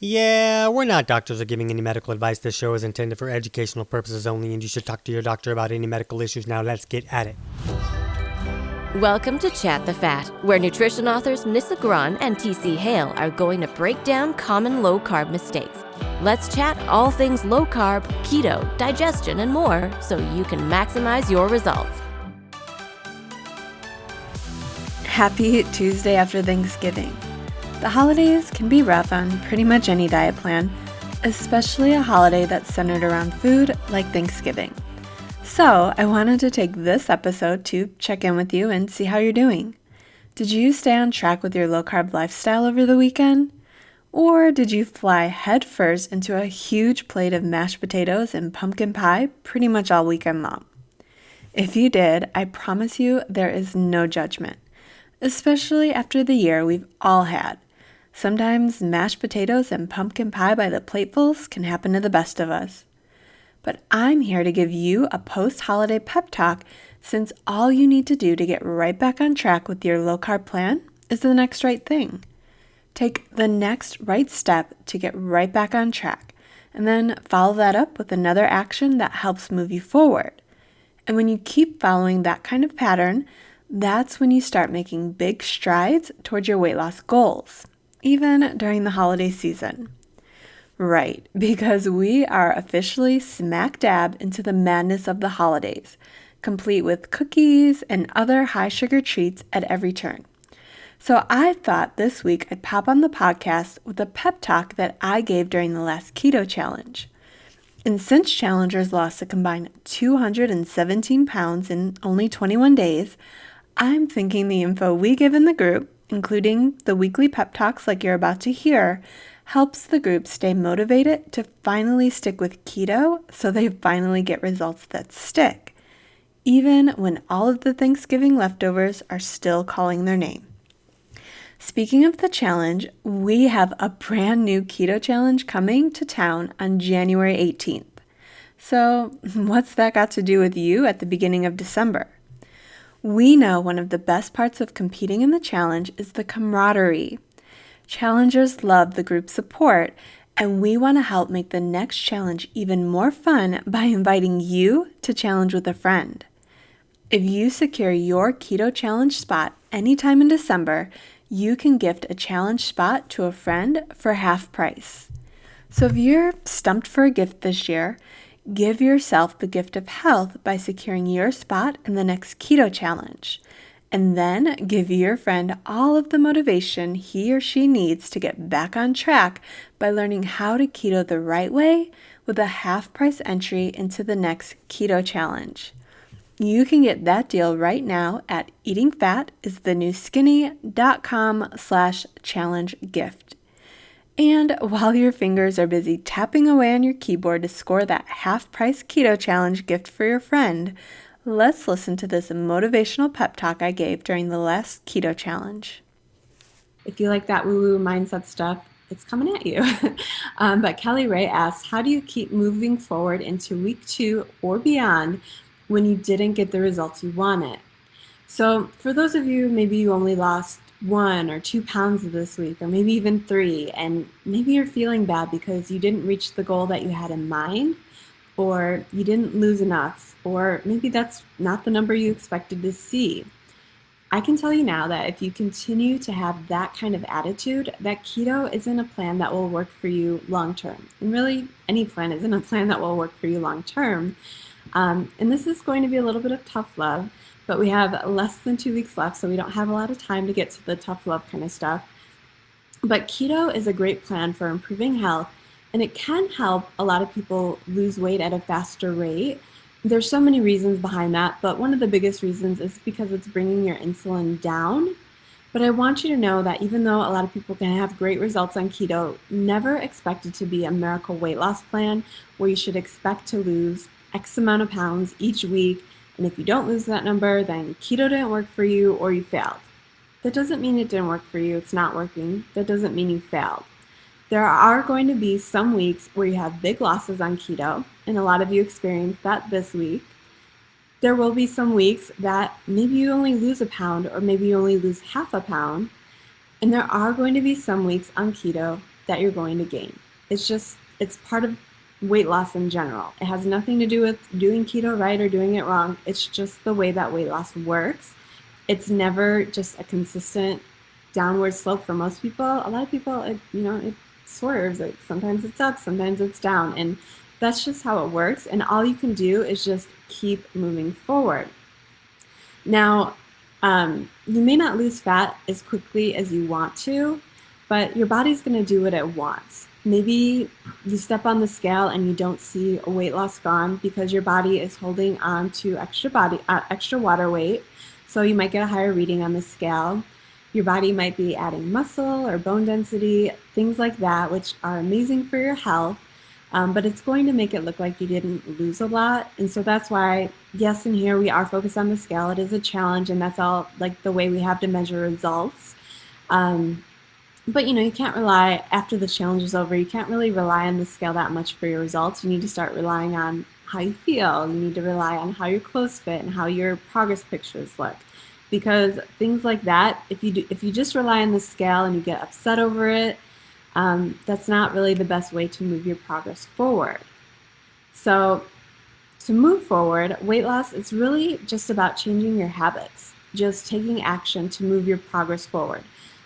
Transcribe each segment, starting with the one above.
Yeah, we're not doctors or giving any medical advice. This show is intended for educational purposes only, and you should talk to your doctor about any medical issues. Now, let's get at it. Welcome to Chat the Fat, where nutrition authors Nissa Grun and TC Hale are going to break down common low-carb mistakes. Let's chat all things low-carb, keto, digestion, and more so you can maximize your results. Happy Tuesday after Thanksgiving. The holidays can be rough on pretty much any diet plan, especially a holiday that's centered around food like Thanksgiving. So I wanted to take this episode to check in with you and see how you're doing. Did you stay on track with your low-carb lifestyle over the weekend? Or did you fly headfirst into a huge plate of mashed potatoes and pumpkin pie pretty much all weekend long? If you did, I promise you there is no judgment, especially after the year we've all had. Sometimes mashed potatoes and pumpkin pie by the platefuls can happen to the best of us. But I'm here to give you a post-holiday pep talk, since all you need to do to get right back on track with your low-carb plan is the next right thing. Take the next right step to get right back on track, and then follow that up with another action that helps move you forward. And when you keep following that kind of pattern, that's when you start making big strides towards your weight loss goals, even during the holiday season. Right, because we are officially smack dab into the madness of the holidays, complete with cookies and other high sugar treats at every turn. So I thought this week I'd pop on the podcast with a pep talk that I gave during the last Keto Challenge. And since challengers lost a combined 217 pounds in only 21 days, I'm thinking the info we give in the group, including the weekly pep talks like you're about to hear, helps the group stay motivated to finally stick with keto so they finally get results that stick, even when all of the Thanksgiving leftovers are still calling their name. Speaking of the challenge, we have a brand new keto challenge coming to town on January 18th. So what's that got to do with you at the beginning of December? We know one of the best parts of competing in the challenge is the camaraderie. Challengers love the group support, and we want to help make the next challenge even more fun by inviting you to challenge with a friend. If you secure your keto challenge spot anytime in December, you can gift a challenge spot to a friend for half price. So if you're stumped for a gift this year, give yourself the gift of health by securing your spot in the next keto challenge. And then give your friend all of the motivation he or she needs to get back on track by learning how to keto the right way with a half price entry into the next keto challenge. You can get that deal right now at eatingfatistheNewSkinny.com/challenge gift. And while your fingers are busy tapping away on your keyboard to score that half price keto challenge gift for your friend, let's listen to this motivational pep talk I gave during the last keto challenge. If you like that woo-woo mindset stuff, it's coming at you. But Kelly Ray asks, how do you keep moving forward into week 2 or beyond when you didn't get the results you wanted? So for those of you, maybe you only lost 1 or 2 pounds this week, or maybe even 3, and maybe you're feeling bad because you didn't reach the goal that you had in mind, or you didn't lose enough, or maybe that's not the number you expected to see. I can tell you now that if you continue to have that kind of attitude, that keto isn't a plan that will work for you long term. And really, any plan isn't a plan that will work for you long term. And this is going to be a little bit of tough love, but we have less than 2 weeks left, so we don't have a lot of time to get to the tough love kind of stuff. But keto is a great plan for improving health, and it can help a lot of people lose weight at a faster rate. There's so many reasons behind that, but one of the biggest reasons is because it's bringing your insulin down. But I want you to know that even though a lot of people can have great results on keto, never expect it to be a miracle weight loss plan where you should expect to lose X amount of pounds each week. And if you don't lose that number, then keto didn't work for you or you failed. That doesn't mean it didn't work for you. It's not working. That doesn't mean you failed. There are going to be some weeks where you have big losses on keto, and a lot of you experienced that this week. There will be some weeks that maybe you only lose a pound or maybe you only lose half a pound. And there are going to be some weeks on keto that you're going to gain. It's part of weight loss in general. It has nothing to do with doing keto right or doing it wrong. It's just the way that weight loss works. It's never just a consistent downward slope for most people. A lot of people, it swerves. Sometimes it's up, sometimes it's down, and that's just how it works. And all you can do is just keep moving forward. Now, you may not lose fat as quickly as you want to, but your body's going to do what it wants. Maybe you step on the scale and you don't see a weight loss gone because your body is holding on to extra water weight. So you might get a higher reading on the scale. Your body might be adding muscle or bone density, things like that, which are amazing for your health. But it's going to make it look like you didn't lose a lot. And so that's why, yes, in here we are focused on the scale. It is a challenge, and that's all like the way we have to measure results. But you can't rely, after the challenge is over, you can't really rely on the scale that much for your results. You need to start relying on how you feel. You need to rely on how your clothes fit and how your progress pictures look. Because things like that, if you just rely on the scale and you get upset over it, that's not really the best way to move your progress forward. So to move forward, weight loss, it's really just about changing your habits, just taking action to move your progress forward.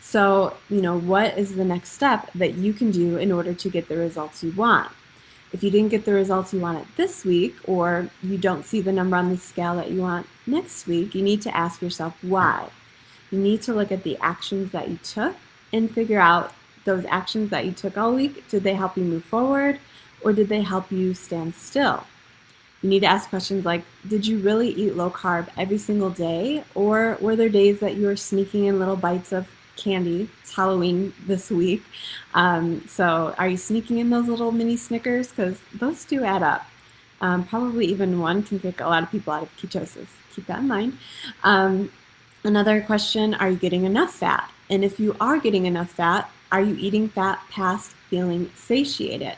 So, what is the next step that you can do in order to get the results you want? If you didn't get the results you wanted this week, or you don't see the number on the scale that you want next week, you need to ask yourself why. You need to look at the actions that you took and figure out those actions that you took all week. Did they help you move forward, or did they help you stand still? You need to ask questions like, did you really eat low carb every single day, or were there days that you were sneaking in little bites of candy? It's Halloween this week. So are you sneaking in those little mini Snickers? Because those do add up. Probably even one can kick a lot of people out of ketosis. Keep that in mind. Another question, are you getting enough fat? And if you are getting enough fat, are you eating fat past feeling satiated?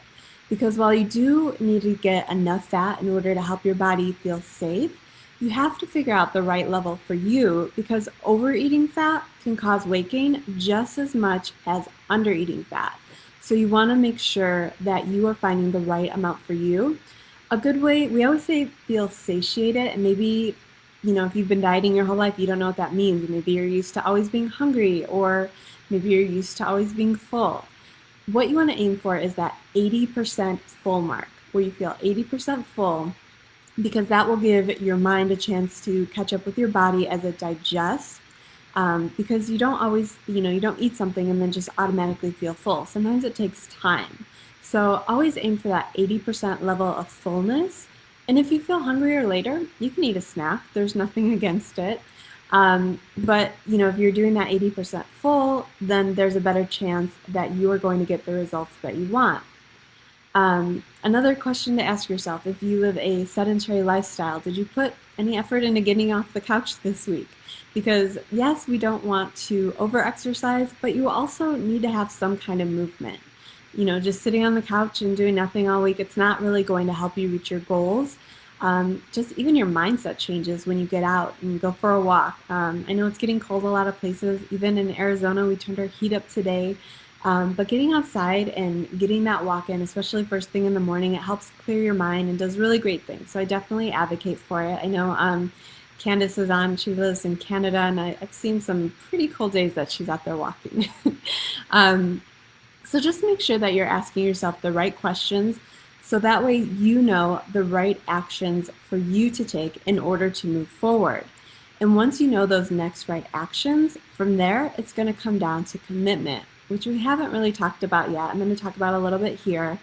Because while you do need to get enough fat in order to help your body feel safe, you have to figure out the right level for you, because overeating fat can cause weight gain just as much as undereating fat. So you want to make sure that you are finding the right amount for you. A good way, we always say feel satiated, and maybe, if you've been dieting your whole life, you don't know what that means. Maybe you're used to always being hungry, or maybe you're used to always being full. What you want to aim for is that 80% full mark, where you feel 80% full, because that will give your mind a chance to catch up with your body as it digests. Because you don't always, you don't eat something and then just automatically feel full. Sometimes it takes time. So always aim for that 80% level of fullness. And if you feel hungrier later, you can eat a snack. There's nothing against it. But if you're doing that 80% full, then there's a better chance that you are going to get the results that you want. Another question to ask yourself, if you live a sedentary lifestyle, did you put any effort into getting off the couch this week? Because yes, we don't want to over-exercise, but you also need to have some kind of movement. Just sitting on the couch and doing nothing all week, it's not really going to help you reach your goals. Just even your mindset changes when you get out and go for a walk. I know it's getting cold a lot of places. Even in Arizona, we turned our heat up today. But getting outside and getting that walk in, especially first thing in the morning, it helps clear your mind and does really great things. So I definitely advocate for it. I know Candace is on. She lives in Canada, and I've seen some pretty cold days that she's out there walking. So just make sure that you're asking yourself the right questions, so that way you know the right actions for you to take in order to move forward. And once you know those next right actions, from there, it's going to come down to commitment, which we haven't really talked about yet. I'm going to talk about a little bit here,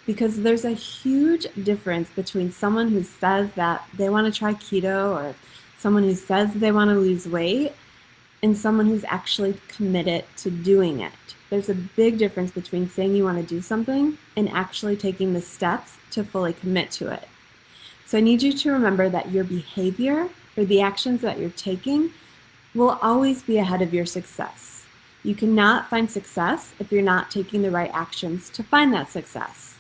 because there's a huge difference between someone who says that they want to try keto, or someone who says they want to lose weight, and someone who's actually committed to doing it. There's a big difference between saying you want to do something and actually taking the steps to fully commit to it. So I need you to remember that your behavior, or the actions that you're taking, will always be ahead of your success. You cannot find success if you're not taking the right actions to find that success.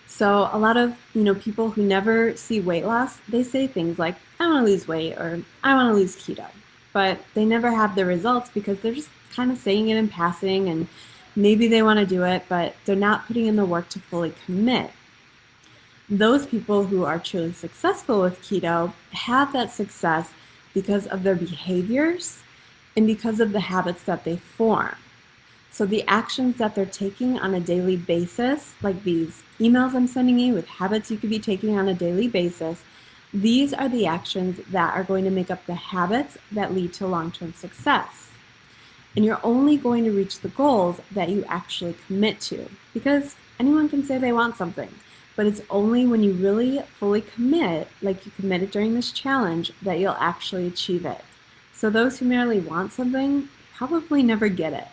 So a lot of people who never see weight loss, they say things like, I want to lose weight, or I want to lose keto. But they never have the results because they're just kind of saying it in passing, and Maybe they want to do it, but they're not putting in the work to fully commit. Those people who are truly successful with keto have that success because of their behaviors and because of the habits that they form. So the actions that they're taking on a daily basis, like these emails I'm sending you with habits you could be taking on a daily basis, these are the actions that are going to make up the habits that lead to long-term success. And you're only going to reach the goals that you actually commit to, because anyone can say they want something, but it's only when you really fully commit, like you committed during this challenge, that you'll actually achieve it. So those who merely want something probably never get it.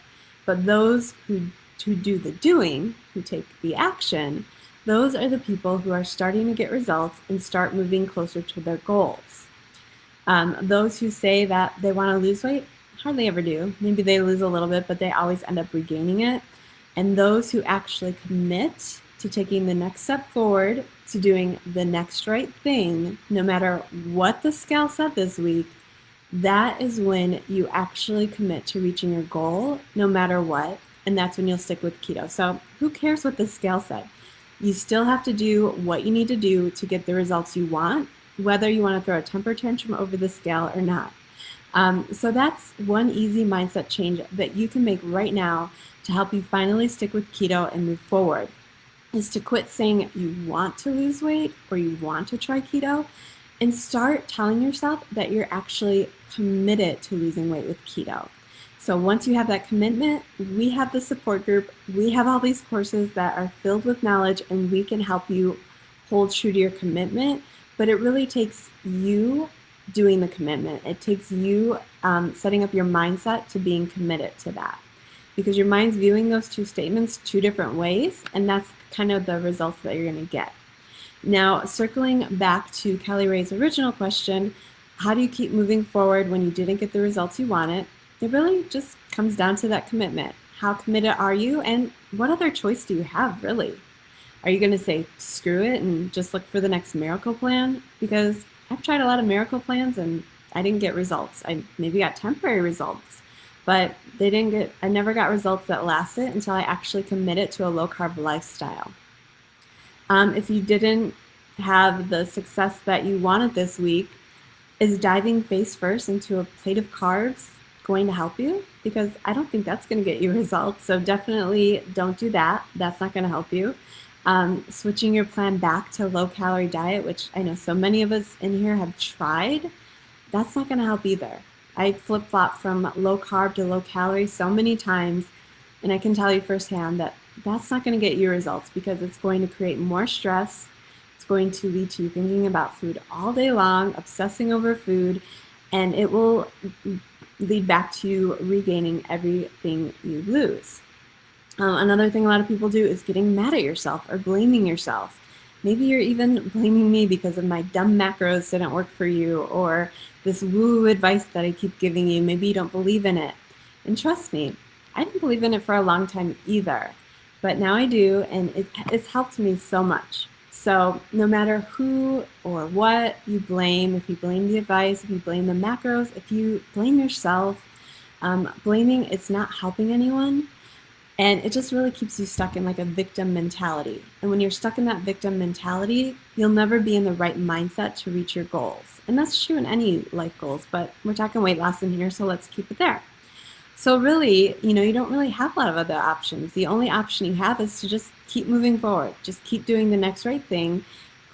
But those who do the doing, who take the action, those are the people who are starting to get results and start moving closer to their goals. Those who say that they want to lose weight hardly ever do. Maybe they lose a little bit, but they always end up regaining it. And those who actually commit to taking the next step forward, to doing the next right thing, no matter what the scale said this week, that is when you actually commit to reaching your goal, no matter what, and that's when you'll stick with keto. So who cares what the scale said? You still have to do what you need to do to get the results you want, whether you want to throw a temper tantrum over the scale or not. So that's one easy mindset change that you can make right now to help you finally stick with keto and move forward, is to quit saying you want to lose weight or you want to try keto, and start telling yourself that you're actually committed to losing weight with keto. So once you have that commitment, we have the support group, we have all these courses that are filled with knowledge, and we can help you hold true to your commitment. But it really takes you doing the commitment. It takes you setting up your mindset to being committed to that, because your mind's viewing those two statements two different ways, and that's kind of the results that you're going to get. Now, circling back to Kelly Ray's original question, how do you keep moving forward when you didn't get the results you wanted? It really just comes down to that commitment. How committed are you, and what other choice do you have, really? Are you going to say, screw it, and just look for the next miracle plan? Because I've tried a lot of miracle plans, and I didn't get results. I maybe got temporary results, but I never got results that lasted until I actually committed to a low-carb lifestyle. If you didn't have the success that you wanted this week, is diving face first into a plate of carbs going to help you? Because I don't think that's going to get you results. So definitely don't do that. That's not going to help you. Switching your plan back to a low-calorie diet, which I know so many of us in here have tried, that's not going to help either. I flip-flop from low-carb to low-calorie so many times, and I can tell you firsthand that that's not going to get you results, because it's going to create more stress. It's going to lead to you thinking about food all day long, obsessing over food, and it will lead back to you regaining everything you lose. Another thing a lot of people do is getting mad at yourself or blaming yourself. Maybe you're even blaming me because of my dumb macros didn't work for you, or this woo advice that I keep giving you. Maybe you don't believe in it. And trust me, I didn't believe in it for a long time either, but now I do, and it's helped me so much. So no matter who or what you blame, if you blame the advice, if you blame the macros, if you blame yourself, blaming, it's not helping anyone. And it just really keeps you stuck in like a victim mentality. And when you're stuck in that victim mentality, you'll never be in the right mindset to reach your goals. And that's true in any life goals, but we're talking weight loss in here, so let's keep it there. So really, you don't really have a lot of other options. The only option you have is to just keep moving forward. Just keep doing the next right thing.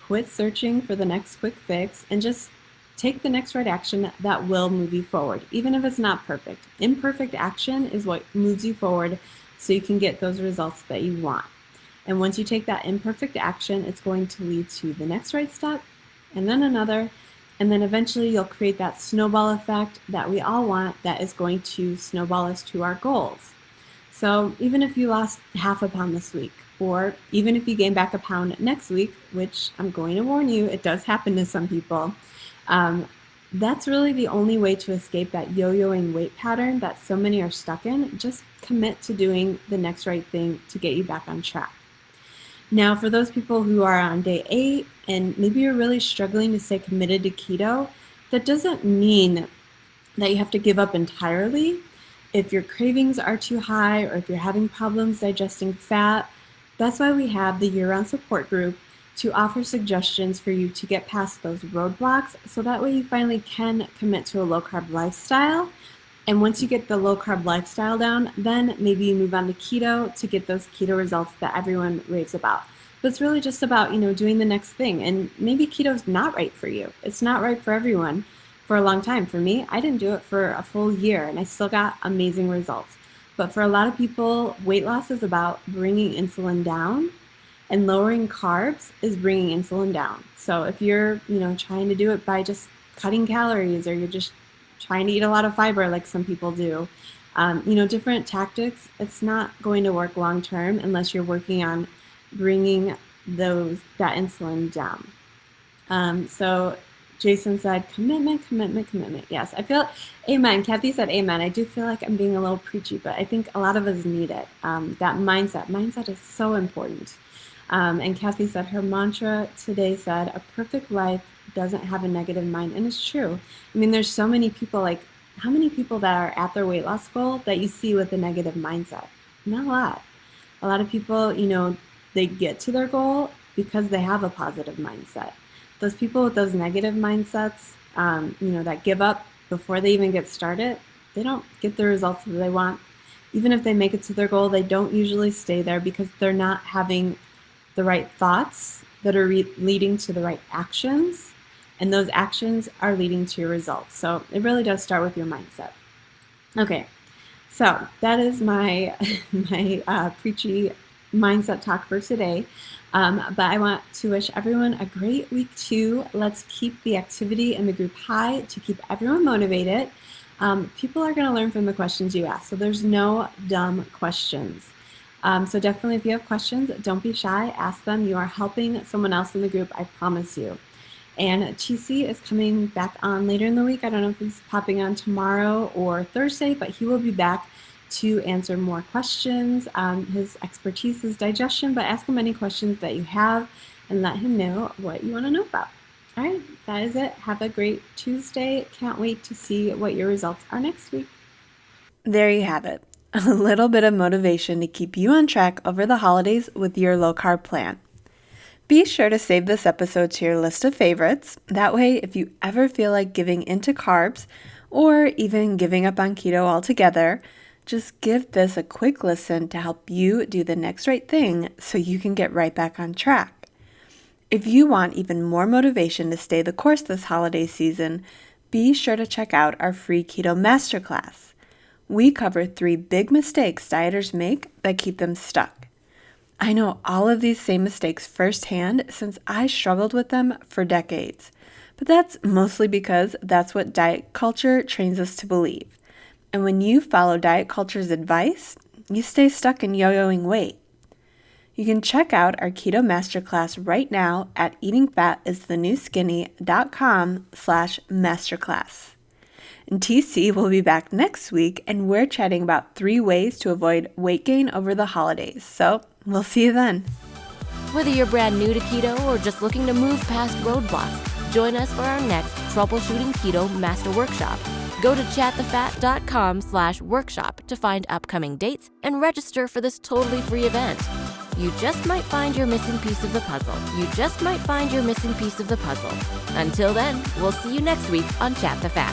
Quit searching for the next quick fix, and just take the next right action that will move you forward, even if it's not perfect. Imperfect action is what moves you forward, so you can get those results that you want. And once you take that imperfect action, it's going to lead to the next right step, and then another, and then eventually you'll create that snowball effect that we all want, that is going to snowball us to our goals. So even if you lost half a pound this week, or even if you gain back a pound next week, which I'm going to warn you, it does happen to some people, that's really the only way to escape that yo-yoing weight pattern that so many are stuck in. Just commit to doing the next right thing to get you back on track. Now, for those people who are on day 8 and maybe you're really struggling to stay committed to keto, that doesn't mean that you have to give up entirely. if your cravings are too high or if you're having problems digesting fat, that's why we have the year-round support group to offer suggestions for you to get past those roadblocks so that way you finally can commit to a low-carb lifestyle. And once you get the low-carb lifestyle down, then maybe you move on to keto to get those keto results that everyone raves about. But it's really just about, doing the next thing. And maybe keto's not right for you. It's not right for everyone for a long time. For me, I didn't do it for a full year and I still got amazing results. But for a lot of people, weight loss is about bringing insulin down, and lowering carbs is bringing insulin down. So if you're, trying to do it by just cutting calories, or you're just trying to eat a lot of fiber like some people do, different tactics, it's not going to work long term unless you're working on bringing that insulin down. So Jason said, commitment. Yes, I feel, amen. Kathy said, amen. I do feel like I'm being a little preachy, but I think a lot of us need it. That mindset is so important. And Kathy said her mantra today said, a perfect life doesn't have a negative mind. And it's true. I mean, there's so many people, like how many people that are at their weight loss goal that you see with a negative mindset? Not a lot. A lot of people, they get to their goal because they have a positive mindset. Those people with those negative mindsets, that give up before they even get started, they don't get the results that they want. Even if they make it to their goal, they don't usually stay there because they're not having the right thoughts that are leading to the right actions, and those actions are leading to your results. So it really does start with your mindset. Okay, so that is my preachy mindset talk for today. But I want to wish everyone a great week 2. Let's keep the activity in the group high to keep everyone motivated. People are going to learn from the questions you ask, so there's no dumb questions. So definitely, if you have questions, don't be shy. Ask them. You are helping someone else in the group, I promise you. And TC is coming back on later in the week. I don't know if he's popping on tomorrow or Thursday, but he will be back to answer more questions. His expertise is digestion, but ask him any questions that you have and let him know what you want to know about. All right, that is it. Have a great Tuesday. Can't wait to see what your results are next week. There you have it. A little bit of motivation to keep you on track over the holidays with your low-carb plan. Be sure to save this episode to your list of favorites. That way, if you ever feel like giving into carbs or even giving up on keto altogether, just give this a quick listen to help you do the next right thing so you can get right back on track. If you want even more motivation to stay the course this holiday season, be sure to check out our free Keto Masterclass. We cover 3 big mistakes dieters make that keep them stuck. I know all of these same mistakes firsthand since I struggled with them for decades, but that's mostly because that's what diet culture trains us to believe. And when you follow diet culture's advice, you stay stuck in yo-yoing weight. You can check out our Keto Masterclass right now at eatingfatistheNewSkinny.com/masterclass. And TC will be back next week, and we're chatting about 3 ways to avoid weight gain over the holidays. So we'll see you then. Whether you're brand new to keto or just looking to move past roadblocks, join us for our next Troubleshooting Keto Master Workshop. Go to chatthefat.com/workshop to find upcoming dates and register for this totally free event. You just might find your missing piece of the puzzle. Until then, we'll see you next week on Chat the Fat.